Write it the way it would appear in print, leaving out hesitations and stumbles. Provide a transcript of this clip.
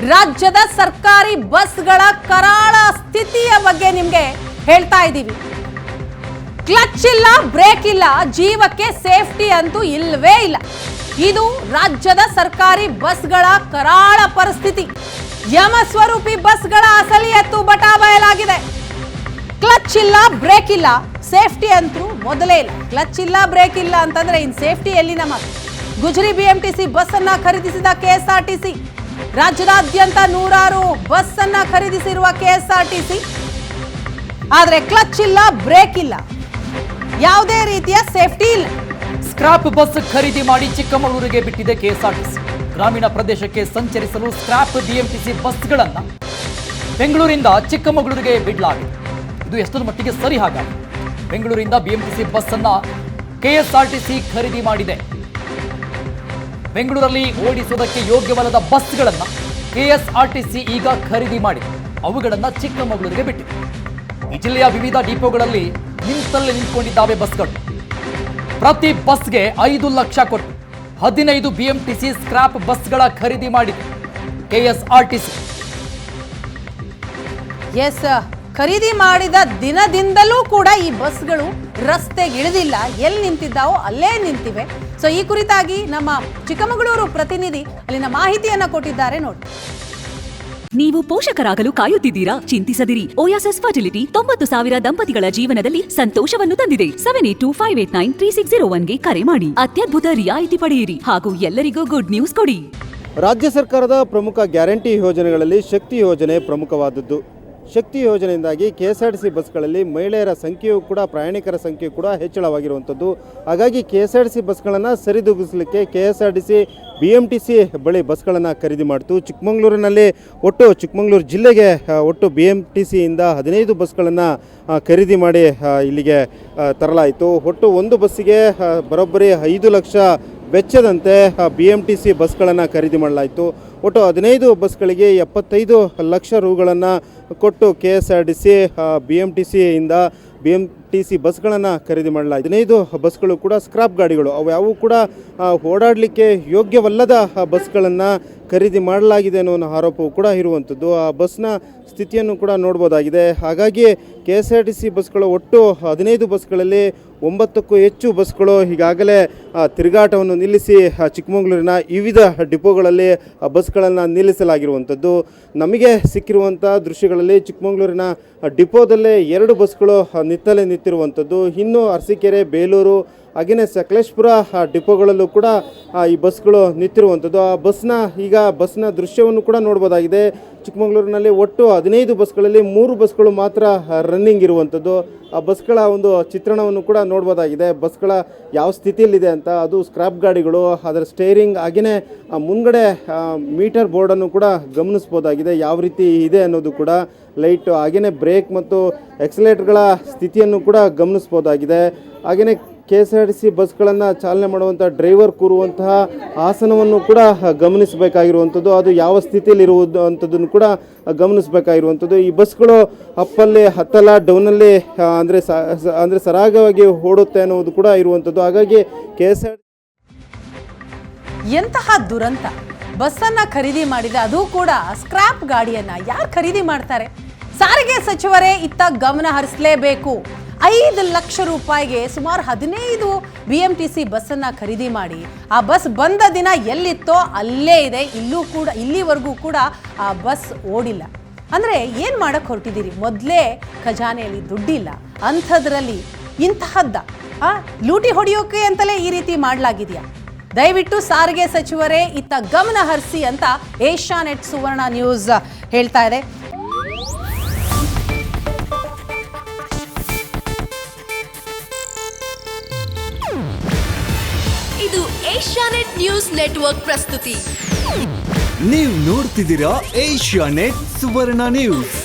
ರಾಜ್ಯದ ಸರ್ಕಾರಿ ಬಸ್ಗಳ ಕರಾಳ ಸ್ಥಿತಿಯ ಬಗ್ಗೆ ನಿಮಗೆ ಹೇಳ್ತಾ ಇದ್ದೀವಿ. ಕ್ಲಚ್ ಇಲ್ಲ, ಬ್ರೇಕ್ ಇಲ್ಲ, ಜೀವಕ್ಕೆ ಸೇಫ್ಟಿ ಅಂತೂ ಇಲ್ಲವೇ ಇಲ್ಲ. ಇದು ರಾಜ್ಯದ ಸರ್ಕಾರಿ ಬಸ್ಗಳ ಕರಾಳ ಪರಿಸ್ಥಿತಿ. ಯಮ ಸ್ವರೂಪಿ ಬಸ್ಗಳ ಅಸಲಿಯತ್ತು ಬಟಾ ಬಯಲಾಗಿದೆ. ಕ್ಲಚ್ ಇಲ್ಲ, ಬ್ರೇಕ್ ಇಲ್ಲ, ಸೇಫ್ಟಿ ಅಂತೂ ಮೊದಲೇ ಇಲ್ಲ. ಕ್ಲಚ್ ಇಲ್ಲ, ಬ್ರೇಕ್ ಇಲ್ಲ ಅಂತಂದ್ರೆ ಇನ್ ಸೇಫ್ಟಿ ಎಲ್ಲಿ? ನಮ್ಮ ಗುಜರಿ ಬಿಎಂಟಿಸಿ ಬಸ್ ಅನ್ನ ಖರೀದಿಸಿದ ಕೆಎಸ್ಆರ್ಟಿಸಿ, ರಾಜ್ಯದಾದ್ಯಂತ ನೂರಾರು ಬಸ್ ಅನ್ನ ಖರೀದಿಸಿರುವ ಕೆಎಸ್ಆರ್ಟಿಸಿ, ಆದ್ರೆ ಕ್ಲಚ್ ಇಲ್ಲ, ಬ್ರೇಕ್ ಇಲ್ಲ, ಯಾವುದೇ ರೀತಿಯ ಸೇಫ್ಟಿ ಇಲ್ಲ. ಸ್ಕ್ರಾಪ್ ಬಸ್ ಖರೀದಿ ಮಾಡಿ ಚಿಕ್ಕಮಗಳೂರಿಗೆ ಬಿಟ್ಟಿದೆ ಕೆಎಸ್ಆರ್ಟಿಸಿ. ಗ್ರಾಮೀಣ ಪ್ರದೇಶಕ್ಕೆ ಸಂಚರಿಸಲು ಸ್ಕ್ರಾಪ್ ಬಿಎಂಟಿಸಿ ಬಸ್ಗಳನ್ನ ಬೆಂಗಳೂರಿಂದ ಚಿಕ್ಕಮಗಳೂರಿಗೆ ಬಿಡಲಾಗಿದೆ. ಇದು ಎಷ್ಟರ ಮಟ್ಟಿಗೆ ಸರಿ? ಹಾಗಾಗಿ ಬೆಂಗಳೂರಿಂದ ಬಿಎಂಟಿಸಿ ಬಸ್ ಅನ್ನ ಕೆಎಸ್ಆರ್ಟಿಸಿ ಖರೀದಿ ಮಾಡಿದೆ. ಬೆಂಗಳೂರಲ್ಲಿ ಓಡಿಸುವುದಕ್ಕೆ ಯೋಗ್ಯವಲ್ಲದ ಬಸ್ಗಳನ್ನ ಕೆಎಸ್ಆರ್ಟಿಸಿ ಈಗ ಖರೀದಿ ಮಾಡಿದೆ. ಅವುಗಳನ್ನ ಚಿಕ್ಕಮಗಳೂರಿಗೆ ಬಿಟ್ಟಿದೆ. ಈ ಜಿಲ್ಲೆಯ ವಿವಿಧ ಡಿಪೋಗಳಲ್ಲಿ ನಿಂತಲ್ಲೇ ನಿಂತ್ಕೊಂಡಿದ್ದಾವೆ ಬಸ್ಗಳು. ಪ್ರತಿ ಬಸ್ಗೆ 5 ಲಕ್ಷ ಕೊಟ್ಟು 15 ಬಿಎಂಟಿಸಿ ಸ್ಕ್ರಾಪ್ ಬಸ್ಗಳ ಖರೀದಿ ಮಾಡಿದೆ ಕೆಎಸ್ಆರ್ಟಿಸಿ. ಎಸ್, ಖರೀದಿ ಮಾಡಿದ ದಿನದಿಂದಲೂ ಕೂಡ ಈ ಬಸ್ಗಳು ರಸ್ತೆಗೆ ಇಳಿದಿಲ್ಲ. ಎಲ್ಲಿ ನಿಂತಿದ್ದಾವೋ ಅಲ್ಲೇ ನಿಂತಿವೆ. ಸೊ ಈ ಕುರಿತಾಗಿ ನಮ್ಮ ಚಿಕ್ಕಮಗಳೂರು ಪ್ರತಿನಿಧಿ ಅಲ್ಲಿನ ಮಾಹಿತಿಯನ್ನ ಕೊಟ್ಟಿದ್ದಾರೆ ನೋಡಿ. ನೀವು ಪೋಷಕರಾಗಲು ಕಾಯುತ್ತಿದ್ದೀರಾ? ಚಿಂತಿಸದಿರಿ. ಓಯಾಸಿಸ್ ಫರ್ಟಿಲಿಟಿ 90,000 ದಂಪತಿಗಳ ಜೀವನದಲ್ಲಿ ಸಂತೋಷವನ್ನು ತಂದಿದೆ. 7825893601ಗೆ ಕರೆ ಮಾಡಿ. ಅತ್ಯದ್ಭುತ ರಿಯಾಯಿತಿ ಪಡೆಯಿರಿ ಹಾಗೂ ಎಲ್ಲರಿಗೂ ಗುಡ್ ನ್ಯೂಸ್ ಕೊಡಿ. ರಾಜ್ಯ ಸರ್ಕಾರದ ಪ್ರಮುಖ ಗ್ಯಾರಂಟಿ ಯೋಜನೆಗಳಲ್ಲಿ ಶಕ್ತಿ ಯೋಜನೆ ಪ್ರಮುಖವಾದದ್ದು. ಶಕ್ತಿ ಯೋಜನೆಯಿಂದಾಗಿ ಕೆಎಸ್ಆರ್ಟಿಸಿ ಬಸ್ಗಳಲ್ಲಿ ಮಹಿಳೆಯರ ಸಂಖ್ಯೆಯೂ ಕೂಡ, ಪ್ರಯಾಣಿಕರ ಸಂಖ್ಯೆಯೂ ಕೂಡ ಹೆಚ್ಚಳವಾಗಿರುವಂಥದ್ದು. ಹಾಗಾಗಿ ಕೆಎಸ್ಆರ್ಟಿಸಿ ಬಸ್ಗಳನ್ನು ಸರಿದೂಗಿಸಲಿಕ್ಕೆ ಕೆಎಸ್ಆರ್ಟಿಸಿ ಬಿಎಂಟಿಸಿ ಬಳಿ ಬಸ್ಗಳನ್ನು ಖರೀದಿ ಮಾಡಿತು. ಚಿಕ್ಕಮಗಳೂರಿನಲ್ಲಿ ಚಿಕ್ಕಮಗಳೂರು ಜಿಲ್ಲೆಗೆ ಒಟ್ಟು ಬಿಎಂಟಿಸಿಯಿಂದ 15 ಬಸ್ಗಳನ್ನು ಖರೀದಿ ಮಾಡಿ ಇಲ್ಲಿಗೆ ತರಲಾಯಿತು. ಒಟ್ಟು ಒಂದು ಬಸ್ಸಿಗೆ ಬರೋಬ್ಬರಿ 5 ಲಕ್ಷ ವೆಚ್ಚದಂತೆ ಬಿಎಂಟಿಸಿ ಬಸ್ಗಳನ್ನು ಖರೀದಿ ಮಾಡಲಾಯಿತು. ಒಟ್ಟು 15 ಬಸ್ಗಳಿಗೆ 75 ಲಕ್ಷ ರೂಗಳನ್ನು ಕೊಟ್ಟು ಕೆಎಸ್ಆರ್ಟಿಸಿ ಬಿಎಂಟಿಸಿಯಿಂದ ಬಿಎಂಟಿಸಿ ಬಸ್ಗಳನ್ನು ಖರೀದಿ ಮಾಡಲಾಯಿತು. 15 ಬಸ್ಗಳು ಕೂಡ ಸ್ಕ್ರಾಪ್ ಗಾಡಿಗಳು, ಅವು ಯಾವುವು ಕೂಡ ಓಡಾಡಲಿಕ್ಕೆ ಯೋಗ್ಯವಲ್ಲದ ಬಸ್ಗಳನ್ನು ಖರೀದಿ ಮಾಡಲಾಗಿದೆ ಅನ್ನೋ ಆರೋಪವೂ ಕೂಡ ಇರುವಂಥದ್ದು. ಆ ಬಸ್ನ ಸ್ಥಿತಿಯನ್ನು ಕೂಡ ನೋಡ್ಬೋದಾಗಿದೆ. ಹಾಗಾಗಿ ಕೆಎಸ್ಆರ್ಟಿಸಿ ಬಸ್ಗಳು ಒಟ್ಟು 15 ಬಸ್ಗಳಲ್ಲಿ 9ಕ್ಕೂ ಹೆಚ್ಚು ಬಸ್ಗಳು ಈಗಾಗಲೇ ತಿರುಗಾಟವನ್ನು ನಿಲ್ಲಿಸಿ ಚಿಕ್ಕಮಗಳೂರಿನ ವಿವಿಧ ಡಿಪೋಗಳಲ್ಲಿ ಬಸ್ಗಳನ್ನು ನಿಲ್ಲಿಸಲಾಗಿರುವಂಥದ್ದು. ನಮಗೆ ಸಿಕ್ಕಿರುವಂಥ ದೃಶ್ಯಗಳಲ್ಲಿ ಚಿಕ್ಕಮಗಳೂರಿನ ಡಿಪೋದಲ್ಲೇ 2 ಬಸ್ಗಳು ನಿತ್ತಲೇ ನಿಂತಿರುವಂಥದ್ದು. ಇನ್ನು ಅರಸೀಕೆರೆ, ಬೇಲೂರು ಹಾಗೆಯೇ ಸಕಲೇಶಪುರ ಡಿಪೋಗಳಲ್ಲೂ ಕೂಡ ಈ ಬಸ್ಗಳು ನಿಂತಿರುವಂಥದ್ದು. ಆ ಬಸ್ನ ದೃಶ್ಯವನ್ನು ಕೂಡ ನೋಡ್ಬೋದಾಗಿದೆ. ಚಿಕ್ಕಮಗಳೂರಿನಲ್ಲಿ ಒಟ್ಟು 15 ಬಸ್ಗಳಲ್ಲಿ 3 ಬಸ್ಗಳು ಮಾತ್ರ ರನ್ನಿಂಗ್ ಇರುವಂಥದ್ದು. ಆ ಬಸ್ಗಳ ಒಂದು ಚಿತ್ರಣವನ್ನು ಕೂಡ ನೋಡ್ಬೋದಾಗಿದೆ. ಬಸ್ಗಳ ಯಾವ ಸ್ಥಿತಿಯಲ್ಲಿದೆ ಅಂತ. ಅದು ಸ್ಕ್ರಾಪ್ ಗಾಡಿಗಳು, ಅದರ ಸ್ಟೇರಿಂಗ್ ಹಾಗೆಯೇ ಮುಂದ್ಗಡೆ ಮೀಟರ್ ಬೋರ್ಡನ್ನು ಕೂಡ ಗಮನಿಸ್ಬೋದಾಗಿದೆ. ಯಾವ ರೀತಿ ಇದೆ ಅನ್ನೋದು ಕೂಡ, ಲೈಟು ಹಾಗೆಯೇ ಬ್ರೇಕ್ ಮತ್ತು ಎಕ್ಸಲೇಟರ್ಗಳ ಸ್ಥಿತಿಯನ್ನು ಕೂಡ ಗಮನಿಸ್ಬೋದಾಗಿದೆ. ಹಾಗೆಯೇ ಕೆಎಸ್ಆರ್ಟಿಸಿ ಬಸ್ಗಳನ್ನು ಚಾಲನೆ ಮಾಡುವಂಥ ಡ್ರೈವರ್ ಕೂರುವಂತಹ ಆಸನವನ್ನು ಕೂಡ ಗಮನಿಸಬೇಕಾಗಿರುವಂಥದ್ದು. ಅದು ಯಾವ ಸ್ಥಿತಿಯಲ್ಲಿ ಇರುವಂಥದ್ದನ್ನು ಕೂಡ ಗಮನಿಸಬೇಕಾಗಿರುವಂಥದ್ದು. ಈ ಬಸ್ಗಳು ಅಪ್ಪಲ್ಲಿ ಹತ್ತಲ್ಲ, ಡೌನಲ್ಲಿ ಅಂದರೆ ಸರಾಗವಾಗಿ ಓಡುತ್ತೆ ಅನ್ನೋದು ಕೂಡ ಇರುವಂಥದ್ದು. ಹಾಗಾಗಿ ಕೆಎಸ್ಆರ್ಟಿಸಿ ಎಂತಹ ದುರಂತ! ಬಸ್ಸನ್ನ ಖರೀದಿ ಮಾಡಿದೆ, ಅದು ಕೂಡ ಸ್ಕ್ರಾಪ್ ಗಾಡಿಯನ್ನ ಯಾರು ಖರೀದಿ ಮಾಡ್ತಾರೆ? ಸಾರಿಗೆ ಸಚಿವರೇ ಇತ್ತ ಗಮನ ಹರಿಸಲೇಬೇಕು. 5 ಲಕ್ಷ ರೂಪಾಯಿಗೆ ಸುಮಾರು 15 ಬಿಎಂಟಿಸಿ ಬಸ್ಸನ್ನು ಖರೀದಿ ಮಾಡಿ, ಆ ಬಸ್ ಬಂದ ದಿನ ಎಲ್ಲಿತ್ತೋ ಅಲ್ಲೇ ಇದೆ. ಇಲ್ಲಿವರೆಗೂ ಕೂಡ ಆ ಬಸ್ ಓಡಿಲ್ಲ. ಅಂದರೆ ಏನು ಮಾಡಕ್ಕೆ ಹೊರಟಿದ್ದೀರಿ? ಮೊದಲೇ ಖಜಾನೆಯಲ್ಲಿ ದುಡ್ಡಿಲ್ಲ, ಅಂಥದ್ರಲ್ಲಿ ಇಂತಹದ್ದ ಲೂಟಿ ಹೊಡೆಯೋಕೆ ಅಂತಲೇ ಈ ರೀತಿ ಮಾಡಲಾಗಿದೆಯಾ? ದಯವಿಟ್ಟು ಸಾರಿಗೆ ಸಚಿವರೇ ಇತ್ತ ಗಮನ ಹರಿಸಿ ಅಂತ ಏಷ್ಯಾನೆಟ್ ಸುವರ್ಣ ನ್ಯೂಸ್ ಹೇಳ್ತಾ ಇದೆ. ಇದು ಏಷ್ಯಾನೆಟ್ ನ್ಯೂಸ್ ನೆಟ್ವರ್ಕ್ ಪ್ರಸ್ತುತಿ. ನೀವು ನೋಡ್ತಿದ್ದೀರಾ ಏಷ್ಯಾನೆಟ್ ಸುವರ್ಣ ನ್ಯೂಸ್.